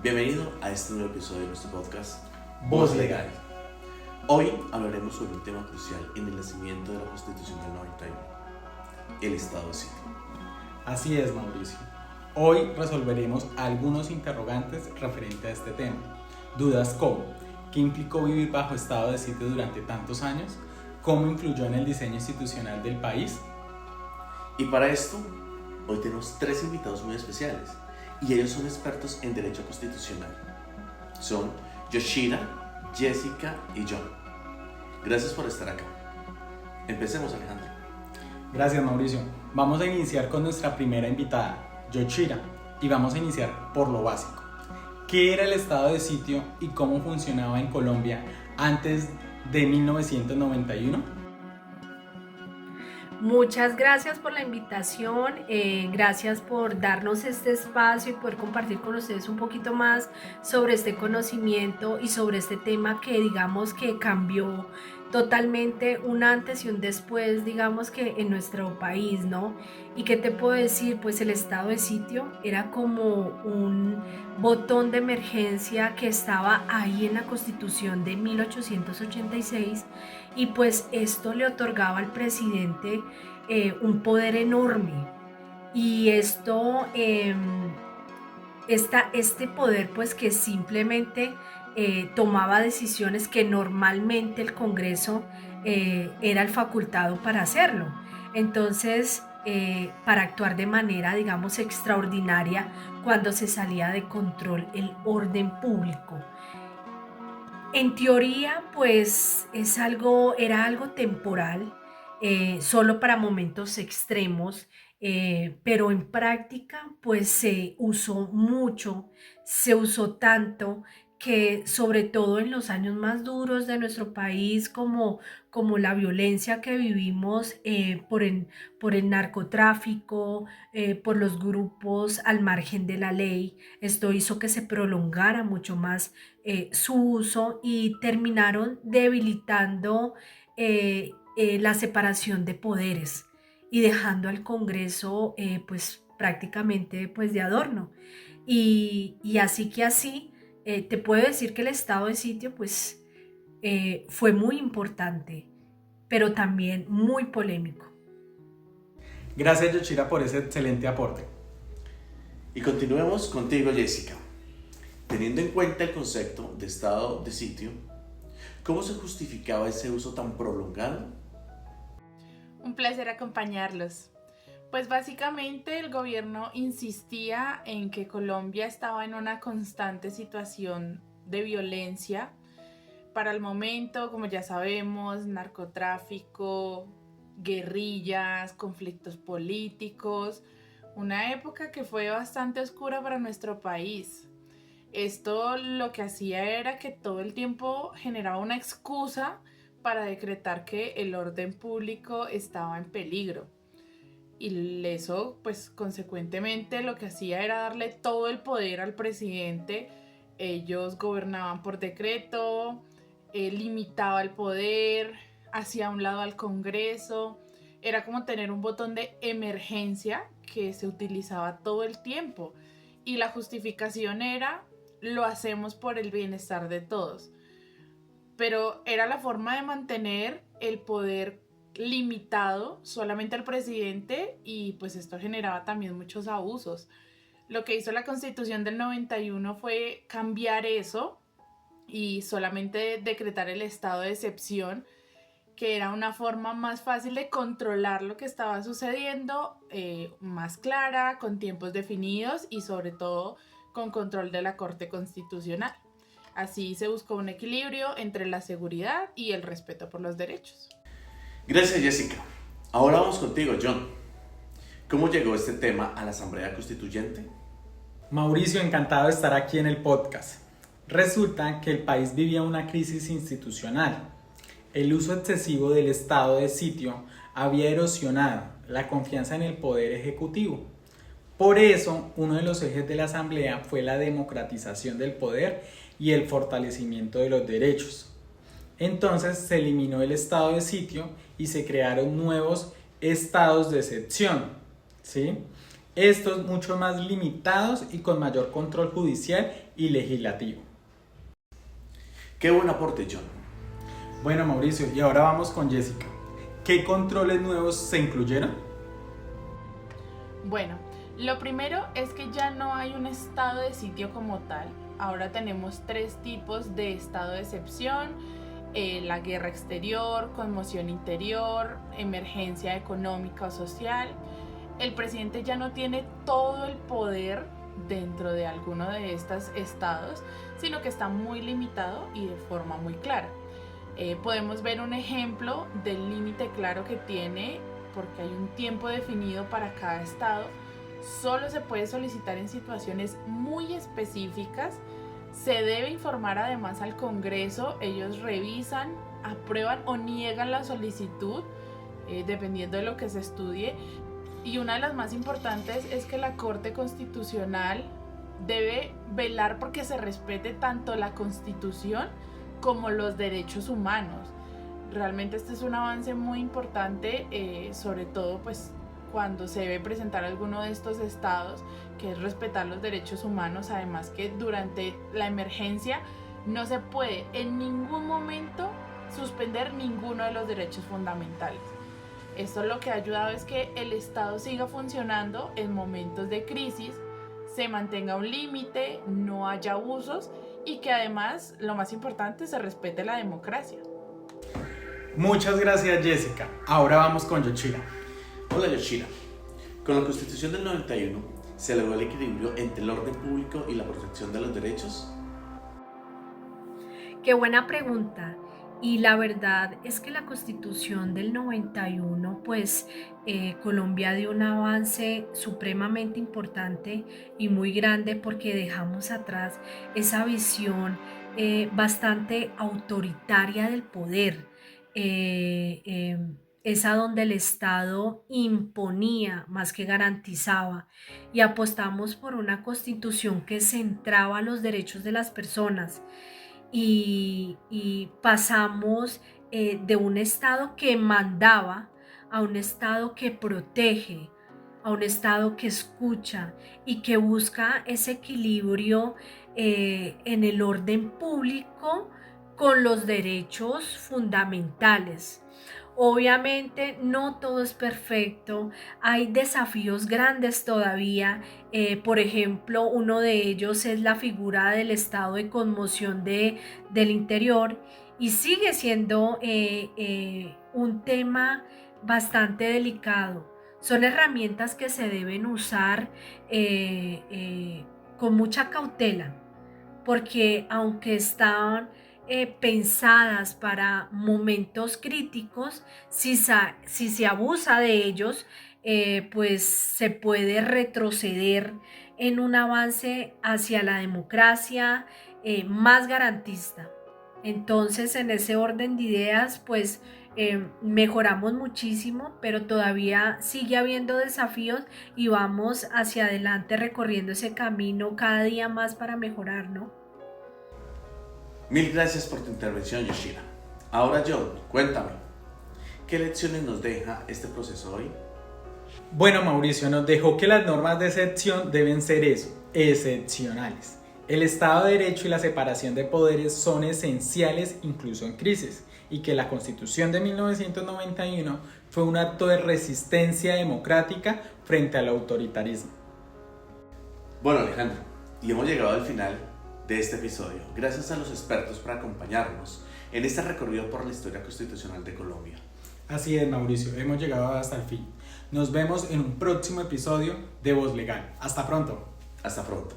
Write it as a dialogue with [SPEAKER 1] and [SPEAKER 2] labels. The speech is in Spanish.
[SPEAKER 1] Bienvenido a este nuevo episodio de nuestro podcast
[SPEAKER 2] Voz Legal.
[SPEAKER 1] Hoy hablaremos sobre un tema crucial en el nacimiento de la Constitución del 91, el Estado de Sitio.
[SPEAKER 2] Así es, Mauricio. Hoy resolveremos algunos interrogantes referentes a este tema. Dudas como: ¿qué implicó vivir bajo estado de sitio durante tantos años? ¿Cómo influyó en el diseño institucional del país?
[SPEAKER 1] Y para esto, hoy tenemos tres invitados muy especiales, y ellos son expertos en Derecho Constitucional. Son Yoshira, Jessica y John. Gracias por estar acá. Empecemos, Alejandro.
[SPEAKER 2] Gracias, Mauricio. Vamos a iniciar con nuestra primera invitada, Yoshira, y vamos a iniciar por lo básico. ¿Qué era el estado de sitio y cómo funcionaba en Colombia antes de 1991?
[SPEAKER 3] Muchas gracias por la invitación, gracias por darnos este espacio y poder compartir con ustedes un poquito más sobre este conocimiento y sobre este tema que digamos que cambió totalmente un antes y un después, digamos que en nuestro país, ¿no? ¿Y qué te puedo decir? Pues el estado de sitio era como un botón de emergencia que estaba ahí en la Constitución de 1886 y pues esto le otorgaba al presidente un poder enorme y este poder pues que simplemente tomaba decisiones que normalmente el Congreso era el facultado para hacerlo. Entonces, para actuar de manera, digamos, extraordinaria cuando se salía de control el orden público. En teoría, pues era algo temporal, solo para momentos extremos, pero en práctica, pues se usó mucho, se usó tanto que sobre todo en los años más duros de nuestro país, como la violencia que vivimos por el narcotráfico, por los grupos al margen de la ley, esto hizo que se prolongara mucho más su uso y terminaron debilitando la separación de poderes y dejando al Congreso pues prácticamente pues de adorno. Y así te puedo decir que el estado de sitio pues fue muy importante, pero también muy polémico.
[SPEAKER 2] Gracias, Yoshira, por ese excelente aporte.
[SPEAKER 1] Y continuemos contigo, Jessica. Teniendo en cuenta el concepto de estado de sitio, ¿cómo se justificaba ese uso tan prolongado?
[SPEAKER 4] Un placer acompañarlos. Pues básicamente el gobierno insistía en que Colombia estaba en una constante situación de violencia. Para el momento, como ya sabemos, narcotráfico, guerrillas, conflictos políticos, una época que fue bastante oscura para nuestro país. Esto lo que hacía era que todo el tiempo generaba una excusa para decretar que el orden público estaba en peligro. Y eso, pues consecuentemente lo que hacía era darle todo el poder al presidente. Ellos gobernaban por decreto, limitaba el poder, hacía a un lado al Congreso. Era como tener un botón de emergencia que se utilizaba todo el tiempo. Y la justificación era: lo hacemos por el bienestar de todos. Pero era la forma de mantener el poder limitado solamente al presidente y pues esto generaba también muchos abusos. Lo que hizo la Constitución del 91 fue cambiar eso y solamente decretar el estado de excepción, que era una forma más fácil de controlar lo que estaba sucediendo, más clara, con tiempos definidos y sobre todo con control de la Corte Constitucional. Así se buscó un equilibrio entre la seguridad y el respeto por los derechos.
[SPEAKER 1] Gracias, Jessica. Ahora vamos contigo, John. ¿Cómo llegó este tema a la Asamblea Constituyente?
[SPEAKER 2] Mauricio, encantado de estar aquí en el podcast. Resulta que el país vivía una crisis institucional. El uso excesivo del estado de sitio había erosionado la confianza en el poder ejecutivo. Por eso, uno de los ejes de la Asamblea fue la democratización del poder y el fortalecimiento de los derechos. Entonces se eliminó el estado de sitio y se crearon nuevos estados de excepción, ¿sí? Estos mucho más limitados y con mayor control judicial y legislativo.
[SPEAKER 1] Qué buen aporte, John.
[SPEAKER 2] Bueno, Mauricio, y ahora vamos con Jessica. ¿Qué controles nuevos se incluyeron?
[SPEAKER 4] Bueno, lo primero es que ya no hay un estado de sitio como tal. Ahora tenemos 3 tipos de estado de excepción: la guerra exterior, conmoción interior, emergencia económica o social. El presidente ya no tiene todo el poder dentro de alguno de estos estados, sino que está muy limitado y de forma muy clara. Podemos ver un ejemplo del límite claro que tiene, porque hay un tiempo definido para cada estado. Solo se puede solicitar en situaciones muy específicas. Se debe informar además al Congreso. Ellos revisan, aprueban o niegan la solicitud, dependiendo de lo que se estudie. Y una de las más importantes es que la Corte Constitucional debe velar porque se respete tanto la Constitución como los derechos humanos. Realmente este es un avance muy importante, sobre todo pues cuando se debe presentar alguno de estos estados, que es respetar los derechos humanos. Además que durante la emergencia no se puede en ningún momento suspender ninguno de los derechos fundamentales. Esto lo que ha ayudado es que el Estado siga funcionando en momentos de crisis, se mantenga un límite, no haya abusos y que además, lo más importante, se respete la democracia.
[SPEAKER 2] Muchas gracias, Jessica. Ahora vamos con Yoshira.
[SPEAKER 1] Hola, Yoshira. Con la Constitución del 91 se logró el equilibrio entre el orden público y la protección de los derechos.
[SPEAKER 3] Qué buena pregunta. Y la verdad es que la Constitución del 91, pues Colombia dio un avance supremamente importante y muy grande, porque dejamos atrás esa visión bastante autoritaria del poder, esa donde el Estado imponía más que garantizaba, y apostamos por una Constitución que centraba los derechos de las personas. Y pasamos de un Estado que mandaba a un Estado que protege, a un Estado que escucha y que busca ese equilibrio en el orden público con los derechos fundamentales. Obviamente no todo es perfecto, hay desafíos grandes todavía. Por ejemplo, uno de ellos es la figura del estado de conmoción del interior, y sigue siendo un tema bastante delicado. Son herramientas que se deben usar con mucha cautela, porque aunque están pensadas para momentos críticos, si se abusa de ellos, pues se puede retroceder en un avance hacia la democracia más garantista. Entonces, en ese orden de ideas, pues mejoramos muchísimo, pero todavía sigue habiendo desafíos y vamos hacia adelante recorriendo ese camino cada día más para mejorar, ¿no?
[SPEAKER 1] Mil gracias por tu intervención, Yoshira. Ahora, John, cuéntame, ¿qué lecciones nos deja este proceso hoy?
[SPEAKER 2] Bueno, Mauricio, nos dejó que las normas de excepción deben ser eso, excepcionales. El Estado de Derecho y la separación de poderes son esenciales incluso en crisis, y que la Constitución de 1991 fue un acto de resistencia democrática frente al autoritarismo.
[SPEAKER 1] Bueno, Alejandro, y hemos llegado al final de este episodio. Gracias a los expertos por acompañarnos en este recorrido por la historia constitucional de Colombia.
[SPEAKER 2] Así es, Mauricio, hemos llegado hasta el fin. Nos vemos en un próximo episodio de Voz Legal. Hasta pronto.
[SPEAKER 1] Hasta pronto.